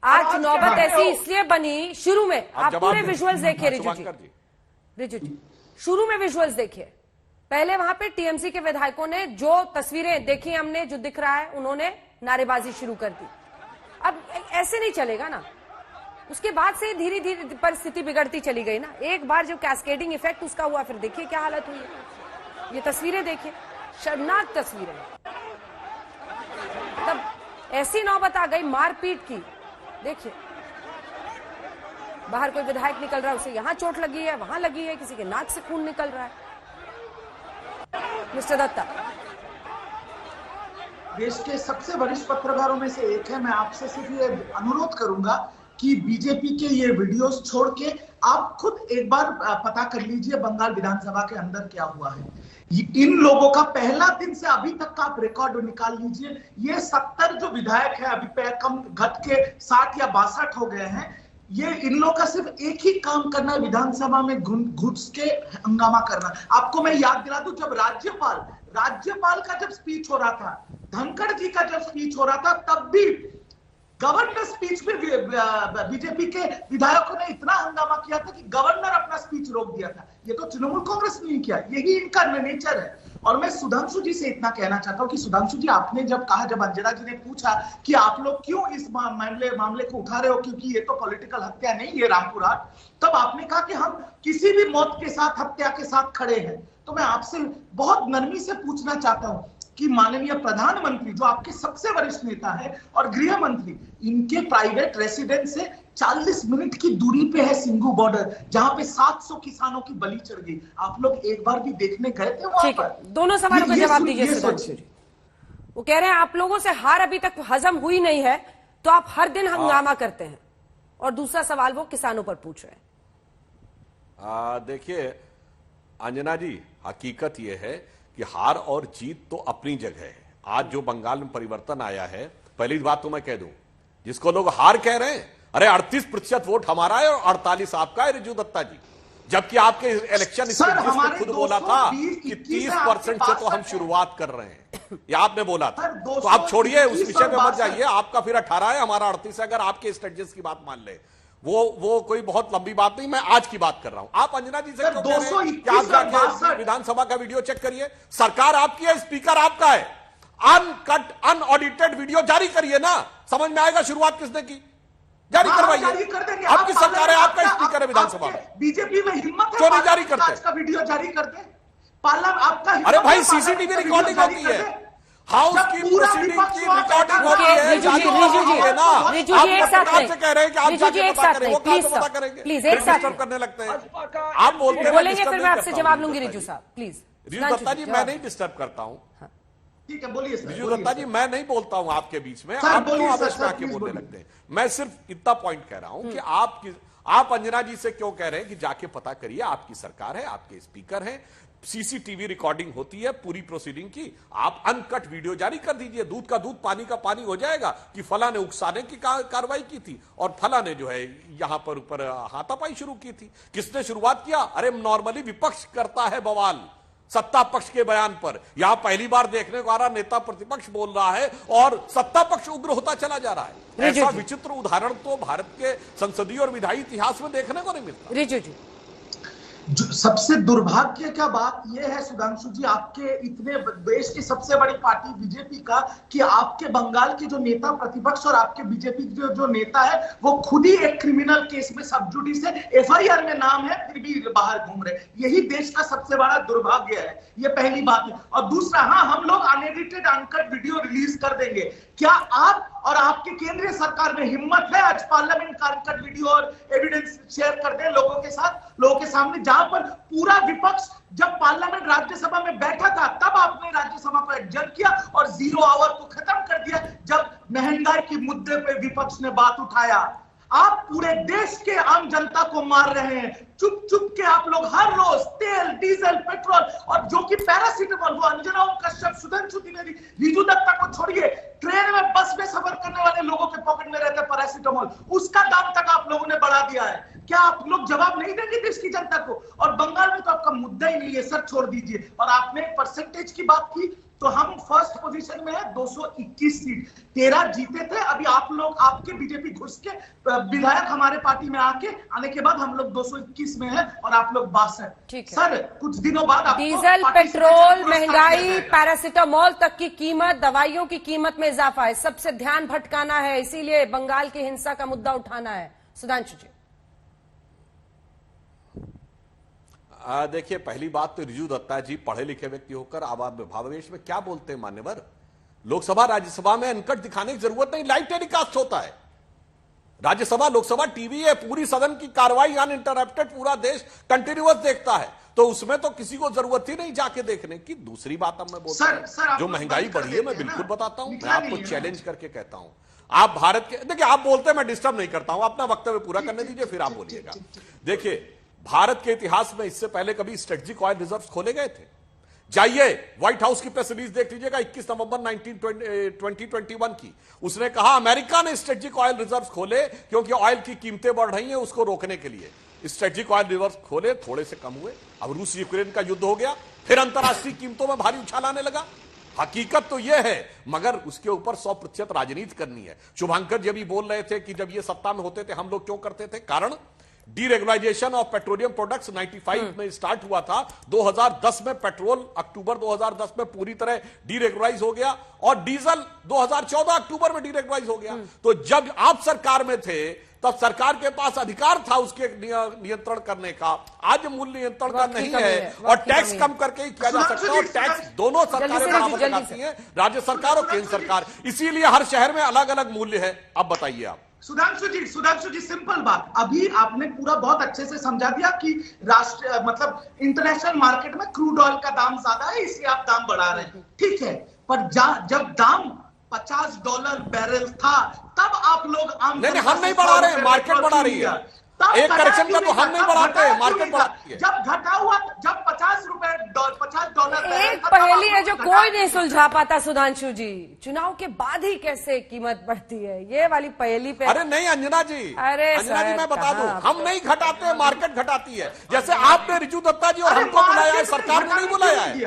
आज नौबत ऐसी इसलिए बनी, शुरू में आप पूरे विजुअल्स देखिए रिजू जी, शुरू में विजुअल्स देखिए। पहले वहां पे टीएमसी के विधायकों ने जो तस्वीरें देखी हमने, जो दिख रहा है, उन्होंने नारेबाजी शुरू कर दी। अब ऐसे नहीं चलेगा ना, उसके बाद से धीरे धीरे परिस्थिति बिगड़ती चली गई ना। एक बार जो कैस्केडिंग इफेक्ट उसका हुआ, फिर देखिए क्या हालत हुई है। ये तस्वीरें देखिए, शर्मनाक तस्वीरें। तब ऐसी नौबत आ गई मारपीट की। देखिए बाहर कोई विधायक निकल रहा है, उसे यहां चोट लगी है, वहां लगी है, किसी के नाक से खून निकल रहा है। मिस्टर दत्ता, देश के सबसे वरिष्ठ पत्रकारों में से एक है, मैं आपसे सिर्फ ये अनुरोध करूंगा कि बीजेपी के ये वीडियोस छोड़ के आप खुद एक बार पता कर लीजिए बंगाल विधानसभा के अंदर क्या हुआ है। इन लोगों का पहला दिन से अभी तक का आप रिकॉर्ड निकाल लीजिए। ये 70 जो विधायक है, अभी कम घट के 60 या 62 हो गए हैं। ये इन लोगों का सिर्फ एक ही काम करना है, विधानसभा में घुस के हंगामा करना। आपको मैं याद दिला दूं, जब राज्यपाल का जब स्पीच हो रहा था, धनखड़ जी का जब स्पीच हो रहा था, तब भी गवर्नर स्पीच में बीजेपी के विधायकों ने इतना हंगामा किया था कि गवर्नर अपना स्पीच रोक दिया था। ये तो तृणमूल कांग्रेस ने नहीं किया, यही इनका नेचर है। और मैं सुधांशु जी से इतना कहना चाहता हूं कि सुधांशु जी, आपने जब कहा, जब अंजना जी ने पूछा कि आप लोग क्यों इस मामले को उठा रहे हो, क्योंकि ये तो पॉलिटिकल हत्या नहीं, ये रामपुर हाट, तब आपने कहा कि हम किसी भी मौत के साथ, हत्या के साथ खड़े हैं। तो मैं आपसे बहुत नरमी से पूछना चाहता हूं कि माननीय प्रधानमंत्री, जो आपके सबसे वरिष्ठ नेता है, और गृह मंत्री, इनके प्राइवेट रेसिडेंस से 40 मिनट की दूरी पे है सिंघू बॉर्डर, जहां पे 700 किसानों की बलि चढ़ गई। आप लोग एक बार भी देखने गए थे वहां पर? दोनों सवालों का जवाब दीजिए सुधांशु जी। वो कह रहे हैं आप लोगों से हार अभी तक हजम हुई नहीं है, तो आप हर दिन हंगामा करते हैं। और दूसरा सवाल वो किसानों पर पूछ रहे हैं। देखिए अंजना जी, हकीकत यह है कि हार और जीत तो अपनी जगह है। आज जो बंगाल में परिवर्तन आया है, पहली बात तो मैं कह दूं, जिसको लोग हार कह रहे हैं, अरे 38% वोट हमारा है और 48 आपका है रिजू दत्ता जी। जबकि आपके इलेक्शन स्ट्रेटजिस्ट ने खुद बोला था कि 30% से तो हम शुरुआत कर रहे हैं, ये आपने बोला था। तो आप छोड़िए, उस विषय में मत जाइए। आपका फिर 18 है, हमारा 38 है। अगर आपके स्ट्रेटजिस्ट की बात मान ले, वो कोई बहुत लंबी बात नहीं, मैं आज की बात कर रहा हूं। आप अंजना जी से क्यों कह रहे हैं कि आप जाके विधानसभा का वीडियो चेक करिए? सरकार आपकी है, स्पीकर आपका है, अनकट अनऑडिटेड वीडियो जारी करिए ना, समझ में आएगा शुरुआत किसने की। जारी करवाइए, आपकी सरकार है, आपका स्पीकर है विधानसभा में। बीजेपी में हिम्मत है क्यों नहीं जारी करते? आज का वीडियो जारी कर दे, पार्लियामेंट आपका। अरे भाई, सीसीटीवी रिकॉर्डिंग होती है, हाउस की प्रोसीडिंग की रिकॉर्डिंग होती है। रिजू जी एक साथ से कह रहे हैं कि आप जाके पता करें, वो कहां से पता करेंगे? प्लीज एक साथ करने लगते हैं आप, बोलेंगे फिर मैं आपसे जवाब लूंगी। रिजू साहब प्लीज। रिजू दत्ता जी, मैं नहीं डिस्टर्ब करता हूं। ठीक है, बोलिए सर। रिजू दत्ता जी, मैं नहीं बोलता हूं आपके बीच में, आप क्यों आवेश में आके बोलने लगते हैं? मैं सिर्फ इतना पॉइंट कह रहा हूं कि आप अंजना जी से क्यों कह रहे हैं कि जाके पता करिए? आपकी सरकार है, आपके स्पीकर हैं, सीसीटीवी रिकॉर्डिंग होती है पूरी प्रोसीडिंग की। आप अनकट वीडियो जारी कर दीजिए, दूध का दूध पानी का पानी हो जाएगा कि फला ने उकसाने की कार्रवाई की थी और फला ने जो है यहां पर ऊपर हाथापाई शुरू की थी। किसने शुरुआत किया? अरे नॉर्मली विपक्ष करता है बवाल सत्ता पक्ष के बयान पर। यहां पहली बार देखने को आ रहा, नेता प्रतिपक्ष बोल रहा है और सत्ता पक्ष उग्र होता चला जा रहा है। ऐसा विचित्र उदाहरण तो भारत के संसदीय और विधायी इतिहास में देखने को नहीं मिलता। रिजू जी, सबसे दुर्भाग्य का बात यह है सुधांशु जी, आपके इतने देश की सबसे बड़ी पार्टी बीजेपी का, कि आपके बंगाल के जो नेता प्रतिपक्ष और आपके बीजेपी जो नेता है, वो खुद ही एक क्रिमिनल केस में सब जुडिस है, एफआईआर में नाम है, फिर भी बाहर घूम रहे। यही देश का सबसे बड़ा दुर्भाग्य है। ये पहली बात है। और दूसरा, हाँ, हम लोग अनएडिटेड अनकट वीडियो रिलीज कर देंगे। क्या आप और आपकी केंद्रीय सरकार में हिम्मत है आज पार्लियामेंट का अनकट वीडियो और एविडेंस शेयर कर दे लोगों के साथ, लोगों के सामने? जहां पर पूरा विपक्ष जब पार्लियामेंट राज्यसभा में बैठा था, तब आपने राज्यसभा को एडजर्न किया और 0 आवर को खत्म कर दिया जब महंगाई के मुद्दे पे विपक्ष ने बात उठाया। आप पूरे देश के आम जनता को मार रहे हैं। चुप चुप के आप लोग हर रोज तेल, डीजल, पेट्रोल और जो कि पैरासीटामोल, वो अंजना ओम कश्यप, सुधांशु त्रिवेदी, रिजू दत्ता को छोड़िए, ट्रेन में, बस में सफर करने वाले लोगों के पॉकेट में रहता है पैरासीटामोल, उसका दाम तक आप लोगों ने बढ़ा दिया है। क्या आप लोग जवाब नहीं देंगे देश की जनता को? और बंगाल में तो आपका मुद्दा ही नहीं है सर, छोड़ दीजिए। और आपने परसेंटेज की बात की, तो हम फर्स्ट पोजीशन में है 221 सीट, 13 जीते थे। अभी आप लोग, आपके बीजेपी घुस के विधायक हमारे पार्टी में आने के बाद हम लोग 221 में है और आप लोग 62। ठीक है सर कुछ दिनों बाद आपको डीजल, पार्टी से पेट्रोल, पुरस्कार महंगाई, दिया जाएगा। पैरासिटामोल तक की कीमत, दवाइयों की कीमत में इजाफा है, सबसे ध्यान भटकाना है, इसीलिए बंगाल की हिंसा का मुद्दा उठाना है। सुधांशु जी। देखिए, पहली बात तो रिजू दत्ता जी पढ़े लिखे व्यक्ति होकर भावावेश में क्या बोलते हैं मान्यवर। लोकसभा राज्यसभा में अनकट दिखाने की जरूरत नहीं, लाइव टेलीकास्ट होता है। राज्यसभा लोकसभा टीवी है, पूरी सदन की कार्रवाई अनइंटरप्टेड पूरा देश कंटिन्यूअस देखता है, तो उसमें तो किसी को जरूरत ही नहीं जाके देखने की। दूसरी बात अब मैं बोलता हूं, जो महंगाई बढ़ी है मैं बिल्कुल बताता हूं, मैं आपको चैलेंज करके कहता हूं। आप भारत के, देखिए आप बोलते हैं मैं डिस्टर्ब नहीं करता हूं, अपना वक्तव्य पूरा करने दीजिए फिर आप बोलिएगा। देखिए, भारत के इतिहास में इससे पहले कभी स्ट्रेटेजिक ऑयल रिजर्व्स खोले गए थे? जाइए व्हाइट हाउस की प्रेस रिलीज देख लीजिएगा 21 नवंबर 2021 की। उसने कहा अमेरिका ने स्ट्रेटेजिक ऑयल रिजर्व्स खोले क्योंकि ऑयल की कीमतें बढ़ रही हैं, उसको रोकने के लिए स्ट्रेटेजिक ऑयल रिजर्व्स खोले, थोड़े से कम हुए। अब रूस यूक्रेन का युद्ध हो गया, फिर अंतरराष्ट्रीय कीमतों में भारी उछाल आने लगा। हकीकत तो यह है, मगर उसके ऊपर 100% राजनीति करनी है। शुभांकर जी भी बोल रहे थे कि जब ये सत्ता में होते थे हम लोग क्यों करते थे, कारण डीरेगुलाइजेशन ऑफ पेट्रोलियम प्रोडक्ट्स 95 में स्टार्ट हुआ था। 2010 में पेट्रोल अक्टूबर 2010 में पूरी तरह डीरेगुलाइज हो गया और डीजल 2014 अक्टूबर में डीरेगुलाइज हो गया। तो जब आप सरकार में थे तब सरकार के पास अधिकार था उसके नियंत्रण करने का। आज मूल्य नियंत्रण का नहीं है और टैक्स कम करके ही किया जा सकता है। और टैक्स दोनों सरकारें बराबर लगाती हैं, राज्य सरकार और केंद्र सरकार, इसीलिए हर शहर में अलग अलग मूल्य है। अब बताइए आप। सुधांशु जी सिंपल बात, अभी आपने पूरा बहुत अच्छे से समझा दिया कि राष्ट्र मतलब इंटरनेशनल मार्केट में क्रूड ऑयल का दाम ज्यादा है इसलिए आप दाम बढ़ा रहे हैं, ठीक है। पर जब दाम $50 बैरल था तब आप लोग आम नहीं, हम नहीं बढ़ा रहे हैं, मार्केट बढ़ा रही है। एक करेक्शन का तो हम नहीं बढ़ाते हैं, मार्केट बढ़ाती है। जब घटा हुआ, जब $50 एक पहेली है जो कोई नहीं सुलझा पाता सुधांशु जी, चुनाव के बाद ही कैसे कीमत बढ़ती है, ये वाली पहेली पे। अरे नहीं अंजना जी, अरे अंजना जी मैं बता दूं, हम नहीं घटाते, मार्केट घटाती है। जैसे आपने रिजू दत्ता जी और अरे हमको बुलाया है, मार्केट सरकार ने नहीं बुलाया है।